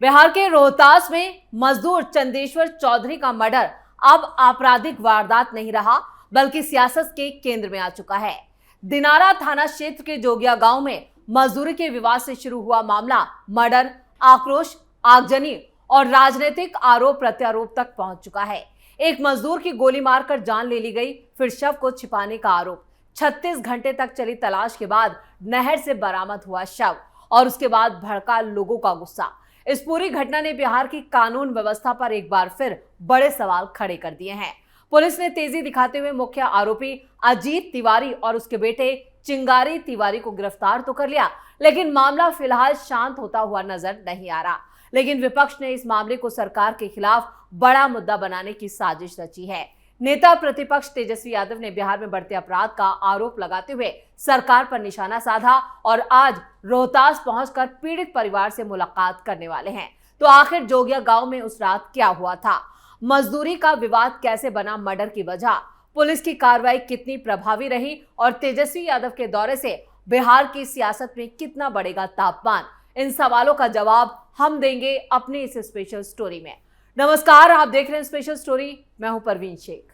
बिहार के रोहतास में मजदूर चंदेश्वर चौधरी का मर्डर अब आपराधिक वारदात नहीं रहा, बल्कि सियासत के केंद्र में आ चुका है। दिनारा थाना क्षेत्र के जोगिया गांव में मजदूरी के विवाद से शुरू हुआ मामला मर्डर, आक्रोश, आगजनी और राजनीतिक आरोप प्रत्यारोप तक पहुंच चुका है। एक मजदूर की गोली मारकर जान ले ली गई, फिर शव को छिपाने का आरोप। 36 घंटे तक चली तलाश के बाद नहर से बरामद हुआ शव और उसके बाद भड़का लोगों का गुस्सा। इस पूरी घटना ने बिहार की कानून व्यवस्था पर एक बार फिर बड़े सवाल खड़े कर दिए हैं। पुलिस ने तेजी दिखाते हुए मुख्य आरोपी अजीत तिवारी और उसके बेटे चिंगारी तिवारी को गिरफ्तार तो कर लिया, लेकिन मामला फिलहाल शांत होता हुआ नजर नहीं आ रहा। लेकिन विपक्ष ने इस मामले को सरकार के खिलाफ बड़ा मुद्दा बनाने की साजिश रची है। नेता प्रतिपक्ष तेजस्वी यादव ने बिहार में बढ़ते अपराध का आरोप लगाते हुए सरकार पर निशाना साधा और आज रोहतास पहुंचकर पीड़ित परिवार से मुलाकात करने वाले हैं। तो आखिर जोगिया गांव में उस रात क्या हुआ था? मजदूरी का विवाद कैसे बना मर्डर की वजह? पुलिस की कार्रवाई कितनी प्रभावी रही और तेजस्वी यादव के दौरे से बिहार की सियासत में कितना बढ़ेगा तापमान? इन सवालों का जवाब हम देंगे अपनी इस स्पेशल स्टोरी में। नमस्कार, आप देख रहे हैं स्पेशल स्टोरी। मैं हूं परवीन शेख।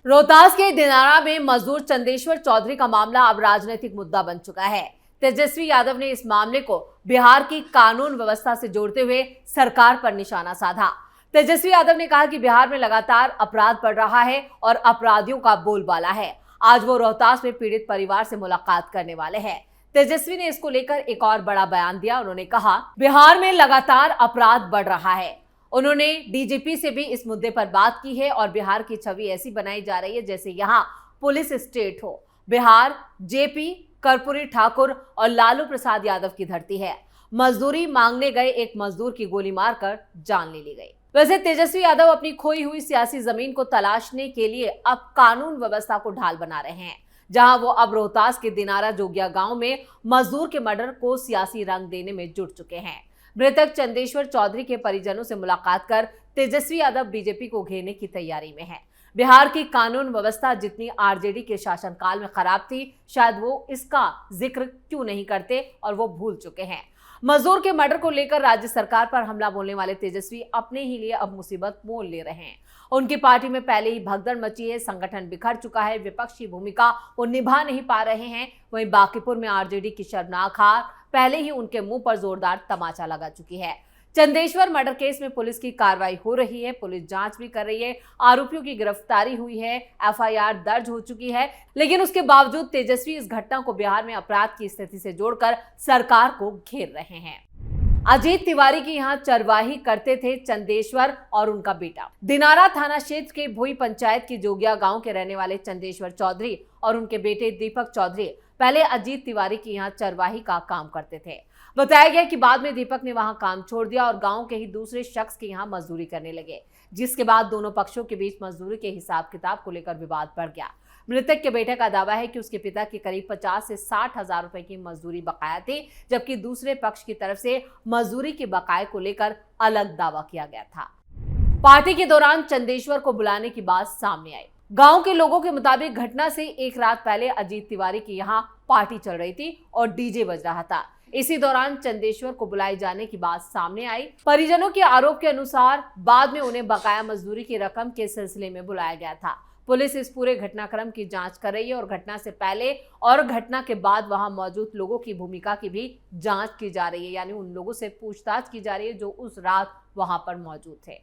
रोहतास के दिनारा में मजदूर चंदेश्वर चौधरी का मामला अब राजनीतिक मुद्दा बन चुका है। तेजस्वी यादव ने इस मामले को बिहार की कानून व्यवस्था से जोड़ते हुए सरकार पर निशाना साधा। तेजस्वी यादव ने कहा कि बिहार में लगातार अपराध बढ़ रहा है और अपराधियों का बोलबाला है। आज वो रोहतास में पीड़ित परिवार से मुलाकात करने वाले हैं। तेजस्वी ने इसको लेकर एक और बड़ा बयान दिया। उन्होंने कहा, बिहार में लगातार अपराध बढ़ रहा है। उन्होंने डीजीपी से भी इस मुद्दे पर बात की है और बिहार की छवि ऐसी बनाई जा रही है जैसे यहाँ पुलिस स्टेट हो। बिहार जेपी कर्पूरी ठाकुर और लालू प्रसाद यादव की धरती है। मजदूरी मांगने गए एक मजदूर की गोली मारकर जान ले ली गई। वैसे तेजस्वी यादव अपनी खोई हुई सियासी जमीन को तलाशने के लिए अब कानून व्यवस्था को ढाल बना रहे हैं, जहां वो अब रोहतास के दिनारा जोगिया गांव में मजदूर के मर्डर को सियासी रंग देने में जुट चुके हैं। मृतक चंदेश्वर चौधरी के परिजनों से मुलाकात कर तेजस्वी यादव बीजेपी को घेरने की तैयारी में है। बिहार की कानून व्यवस्था जितनी आरजेडी के शासनकाल में खराब थी, शायद वो इसका जिक्र क्यों नहीं करते और वो भूल चुके हैं। मजदूर के मर्डर को लेकर राज्य सरकार पर हमला बोलने वाले तेजस्वी अपने ही लिए अब मुसीबत मोल ले रहे हैं। उनकी पार्टी में पहले ही भगदड़ मची है, संगठन बिखर चुका है, विपक्षी भूमिका वो निभा नहीं पा रहे हैं। वहीं बांकीपुर में आरजेडी की शर्मनाक हार पहले ही उनके मुंह पर जोरदार तमाचा लगा चुकी है। चंदेश्वर मर्डर केस में पुलिस की कार्रवाई हो रही है, पुलिस जांच भी कर रही है, आरोपियों की गिरफ्तारी हुई है, एफआईआर दर्ज हो चुकी है। लेकिन उसके बावजूद तेजस्वी इस घटना को बिहार में अपराध की स्थिति से जोड़कर सरकार को घेर रहे हैं। अजीत तिवारी की यहाँ चरवाही करते थे चंदेश्वर और उनका बेटा। दिनारा थाना क्षेत्र के भोई पंचायत की जोगिया गांव के रहने वाले चंदेश्वर चौधरी और उनके बेटे दीपक चौधरी पहले अजीत तिवारी की यहाँ चरवाही का काम करते थे। बताया गया कि बाद में दीपक ने वहां काम छोड़ दिया और गांव के ही दूसरे शख्स के यहाँ मजदूरी करने लगे, जिसके बाद दोनों पक्षों के बीच मजदूरी के हिसाब किताब को लेकर विवाद बढ़ गया। मृतक के बेटे का दावा है कि उसके पिता की करीब 50 से 60 हजार रुपए की मजदूरी बकाया थी, जबकि दूसरे पक्ष की तरफ से मजदूरी के बकाये को लेकर अलग दावा किया गया था। पार्टी के दौरान चंदेश्वर को बुलाने की बात सामने आई। गांव के लोगों के मुताबिक घटना से एक रात पहले अजीत तिवारी की यहाँ पार्टी चल रही थी और डीजे बज रहा था। इसी दौरान चंदेश्वर को बुलाए जाने की बात सामने आई। परिजनों के आरोप के अनुसार बाद में उन्हें बकाया मजदूरी की रकम के सिलसिले में बुलाया गया था। पुलिस इस पूरे घटनाक्रम की जांच कर रही है और घटना से पहले और घटना के बाद वहां मौजूद लोगों की भूमिका की भी जांच की जा रही है, यानी उन लोगों से पूछताछ की जा रही है जो उस रात वहां पर मौजूद थे।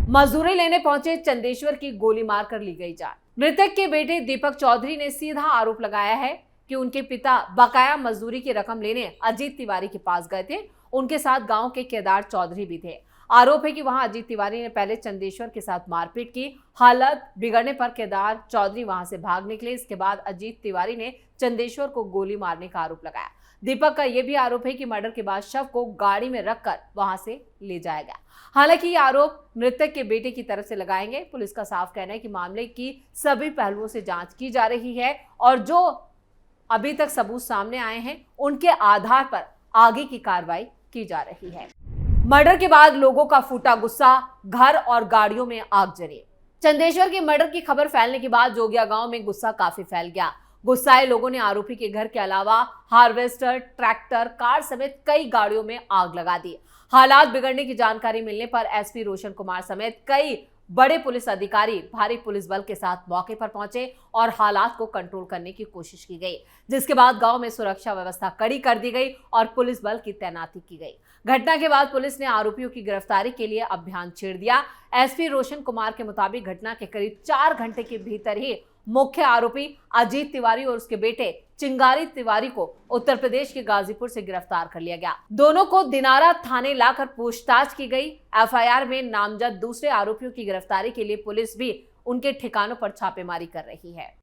मजदूरी लेने पहुंचे चंदेश्वर की गोली मारकर ली गई जान। मृतक के बेटे दीपक चौधरी ने सीधा आरोप लगाया है कि उनके पिता बकाया मजदूरी की रकम लेने अजीत तिवारी के पास गए थे। उनके साथ गांव के केदार चौधरी भी थे। आरोप है कि वहां अजीत तिवारी ने पहले चंदेश्वर के साथ मारपीट की। हालत बिगड़ने पर केदार चौधरी वहां से भाग निकले। इसके बाद अजीत तिवारी ने चंदेश्वर को गोली मारने का आरोप लगाया। दीपक का यह भी आरोप है कि मर्डर के बाद शव को गाड़ी में रखकर वहां से ले जाया गया। हालांकि ये आरोप मृतक के बेटे की तरफ से लगाएंगे। पुलिस का साफ कहना है कि मामले की सभी पहलुओं से जांच की जा रही है और जो अभी तक सबूत सामने आए हैं उनके आधार पर आगे की कार्रवाई की जा रही है। मर्डर के बाद लोगों का फूटा गुस्सा, घर और गाड़ियों में आगजनी। चंदेश्वर के मर्डर की खबर फैलने के बाद जोगिया गांव में गुस्सा काफी फैल गया। गुस्साए लोगों ने आरोपी के घर के अलावा हार्वेस्टर, ट्रैक्टर, कार समेत कई गाड़ियों में आग लगा दी। हालात बिगड़ने की जानकारी मिलने पर एसपी रोशन कुमार समेत कई बड़े पुलिस अधिकारी भारी पुलिस बल के साथ मौके पर पहुंचे और हालात को कंट्रोल करने की कोशिश की गई, जिसके बाद गांव में सुरक्षा व्यवस्था कड़ी कर दी गई और पुलिस बल की तैनाती की गई। घटना के बाद पुलिस ने आरोपियों की गिरफ्तारी के लिए अभियान छेड़ दिया। एसपी रोशन कुमार के मुताबिक घटना के करीब 4 घंटे के भीतर ही मुख्य आरोपी अजीत तिवारी और उसके बेटे चिंगारी तिवारी को उत्तर प्रदेश के गाजीपुर से गिरफ्तार कर लिया गया। दोनों को दिनारा थाने लाकर पूछताछ की गई। एफआईआर में नामजद दूसरे आरोपियों की गिरफ्तारी के लिए पुलिस भी उनके ठिकानों पर छापेमारी कर रही है।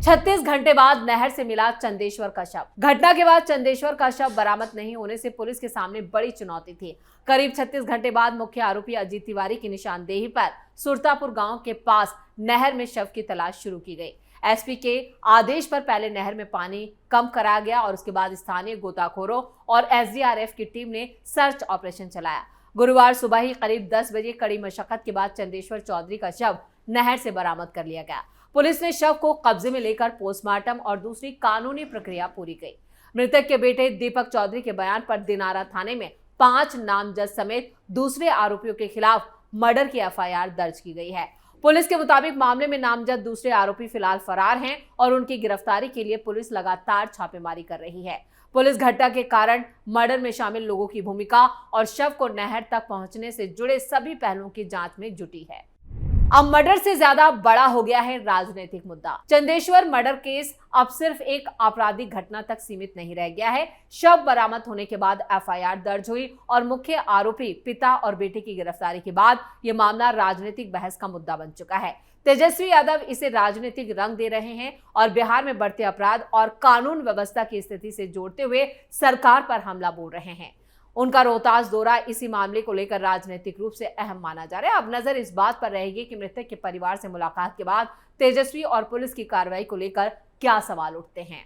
36 घंटे बाद नहर से मिला चंदेश्वर का शव। घटना के बाद चंदेश्वर का शव बरामद नहीं होने से पुलिस के सामने बड़ी चुनौती थी। करीब 36 घंटे बाद मुख्य आरोपी अजीत तिवारी की निशानदेही पर सुरतापुर गांव के पास नहर में शव की तलाश शुरू की गई। एसपी के आदेश पर पहले नहर में पानी कम कराया गया और उसके बाद स्थानीय गोताखोरों और एसडीआरएफ की टीम ने सर्च ऑपरेशन चलाया। गुरुवार सुबह ही करीब 10 बजे कड़ी मशक्कत के बाद चंदेश्वर चौधरी का शव नहर से बरामद कर लिया गया। पुलिस ने शव को कब्जे में लेकर पोस्टमार्टम और दूसरी कानूनी प्रक्रिया पूरी की। मृतक के बेटे दीपक चौधरी के बयान पर दिनारा थाने में 5 नामजद समेत दूसरे आरोपियों के खिलाफ मर्डर की एफआईआर दर्ज की गई है। पुलिस के मुताबिक मामले में नामजद दूसरे आरोपी फिलहाल फरार हैं और उनकी गिरफ्तारी के लिए पुलिस लगातार छापेमारी कर रही है। पुलिस घटना के कारण, मर्डर में शामिल लोगों की भूमिका और शव को नहर तक पहुंचने से जुड़े सभी पहलुओं की जांच में जुटी है। अब मर्डर से ज्यादा बड़ा हो गया है राजनीतिक मुद्दा। चंदेश्वर मर्डर केस अब सिर्फ एक आपराधिक घटना तक सीमित नहीं रह गया है। शव बरामद होने के बाद एफआईआर दर्ज हुई और मुख्य आरोपी पिता और बेटे की गिरफ्तारी के बाद यह मामला राजनीतिक बहस का मुद्दा बन चुका है। तेजस्वी यादव इसे राजनीतिक रंग दे रहे हैं और बिहार में बढ़ते अपराध और कानून व्यवस्था की स्थिति से जोड़ते हुए सरकार पर हमला बोल रहे हैं। उनका रोहतास दौरा इसी मामले को लेकर राजनीतिक रूप से अहम माना जा रहा है। अब नजर इस बात पर रहेगी कि मृतक के परिवार से मुलाकात के बाद तेजस्वी और पुलिस की कार्रवाई को लेकर क्या सवाल उठते हैं।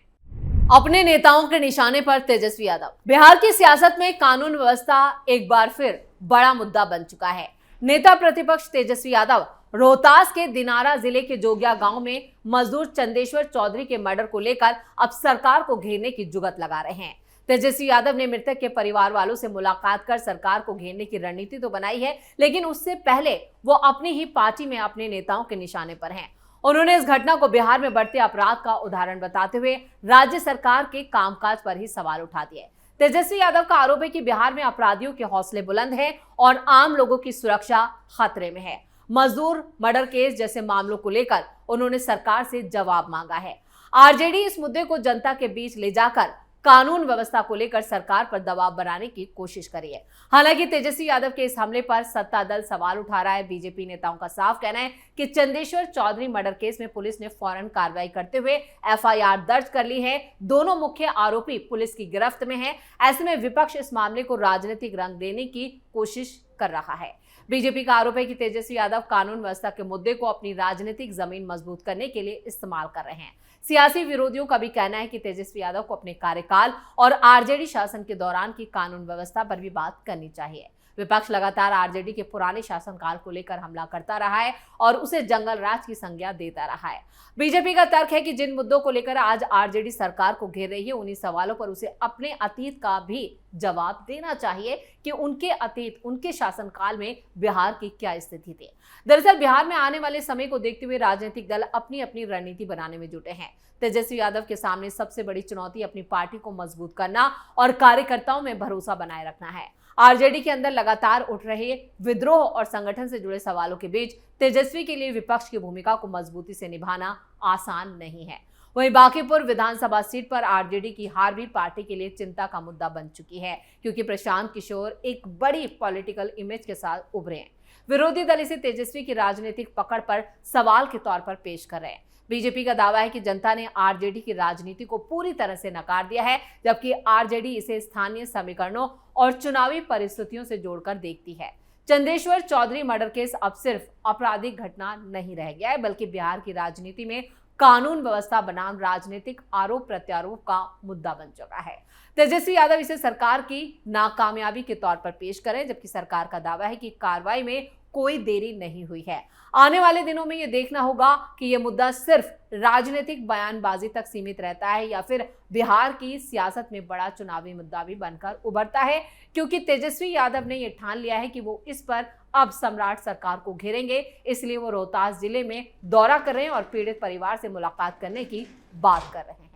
अपने नेताओं के निशाने पर तेजस्वी यादव। बिहार की सियासत में कानून व्यवस्था एक बार फिर बड़ा मुद्दा बन चुका है। नेता प्रतिपक्ष तेजस्वी यादव रोहतास के दिनारा जिले के जोगिया गांव में मजदूर चंदेश्वर चौधरी के मर्डर को लेकर अब सरकार को घेरने की जुगत लगा रहे हैं। तेजस्वी यादव ने मृतक के परिवार वालों से मुलाकात कर सरकार को घेरने की रणनीति तो बनाई है, लेकिन उससे पहले वो अपनी ही पार्टी में अपने नेताओं के निशाने पर हैं। उन्होंने इस घटना को बिहार में बढ़ते अपराध का उदाहरण बताते हुए राज्य सरकार के कामकाज पर ही सवाल उठा दिए। तेजस्वी यादव का आरोप है कि बिहार में अपराधियों के हौसले बुलंद हैं और आम लोगों की सुरक्षा खतरे में है। मजदूर मर्डर केस जैसे मामलों को लेकर उन्होंने सरकार से जवाब मांगा है। आरजेडी इस मुद्दे को जनता के बीच ले जाकर कानून व्यवस्था को लेकर सरकार पर दबाव बनाने की कोशिश करी है। हालांकि तेजस्वी यादव के इस हमले पर सत्ता दल सवाल उठा रहा है। बीजेपी नेताओं का साफ कहना है कि चंदेश्वर चौधरी मर्डर केस में पुलिस ने फौरन कार्रवाई करते हुए एफआईआर दर्ज कर ली है। दोनों मुख्य आरोपी पुलिस की गिरफ्त में हैं। ऐसे में विपक्ष इस मामले को राजनीतिक रंग देने की कोशिश कर रहा है। बीजेपी का आरोप है कि तेजस्वी यादव कानून व्यवस्था के मुद्दे को अपनी राजनीतिक जमीन मजबूत करने के लिए इस्तेमाल कर रहे हैं। सियासी विरोधियों का भी कहना है कि तेजस्वी यादव को अपने कार्यकाल और आरजेडी शासन के दौरान की कानून व्यवस्था पर भी बात करनी चाहिए। विपक्ष लगातार आरजेडी के पुराने शासनकाल को लेकर हमला करता रहा है और उसे जंगल राज की संज्ञा देता रहा है। बीजेपी का तर्क है कि जिन मुद्दों को लेकर आज आरजेडी सरकार को घेर रही है, उन्हीं सवालों पर उसे अपने अतीत का भी जवाब देना चाहिए कि उनके अतीत, उनके शासनकाल में बिहार की क्या स्थिति थी। दरअसल बिहार में आने वाले समय को देखते हुए राजनीतिक दल अपनी अपनी रणनीति बनाने में जुटे हैं। तेजस्वी यादव के सामने सबसे बड़ी चुनौती अपनी पार्टी को मजबूत करना और कार्यकर्ताओं में भरोसा बनाए रखना है। आरजेडी के अंदर लगातार उठ रहे विद्रोह और संगठन से जुड़े सवालों के बीच तेजस्वी के लिए विपक्ष की भूमिका को मजबूती से निभाना आसान नहीं है। वहीं बांकीपुर विधानसभा सीट पर आरजेडी की हार भी पार्टी के लिए चिंता का मुद्दा बन चुकी है, क्योंकि प्रशांत किशोर एक बड़ी पॉलिटिकल इमेज के साथ उभरे हैं। विरोधी दल इसे तेजस्वी की राजनीतिक पकड़ पर सवाल के तौर पर पेश कर रहे हैं। बीजेपी का दावा है कि जनता ने आरजेडी की राजनीति को पूरी तरह से नकार दिया है, जबकि आरजेडी इसे स्थानीय समीकरणों और चुनावी परिस्थितियों से जोड़कर देखती है। चंदेश्वर चौधरी मर्डर केस अब सिर्फ आपराधिक घटना नहीं रह गया है, बल्कि बिहार की राजनीति में कानून व्यवस्था बनाम राजनीतिक आरोप प्रत्यारोप का मुद्दा बन चुका है। तेजस्वी यादव इसे सरकार की नाकामयाबी के तौर पर पेश करें, जबकि सरकार का दावा है कि कार्रवाई में कोई देरी नहीं हुई है। आने वाले दिनों में ये देखना होगा कि ये मुद्दा सिर्फ राजनीतिक बयानबाजी तक सीमित रहता है या फिर बिहार की सियासत में बड़ा चुनावी मुद्दा भी बनकर उभरता है, क्योंकि तेजस्वी यादव ने यह ठान लिया है कि वो इस पर अब सम्राट सरकार को घेरेंगे। इसलिए वो रोहतास जिले में दौरा कर रहे हैं और पीड़ित परिवार से मुलाकात करने की बात कर रहे हैं।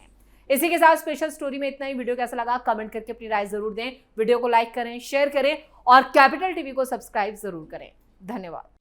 इसी के साथ स्पेशल स्टोरी में इतना ही। वीडियो कैसा लगा कमेंट करके अपनी राय जरूर दें। वीडियो को लाइक करें, शेयर करें और कैपिटल टीवी को सब्सक्राइब जरूर करें। धन्यवाद।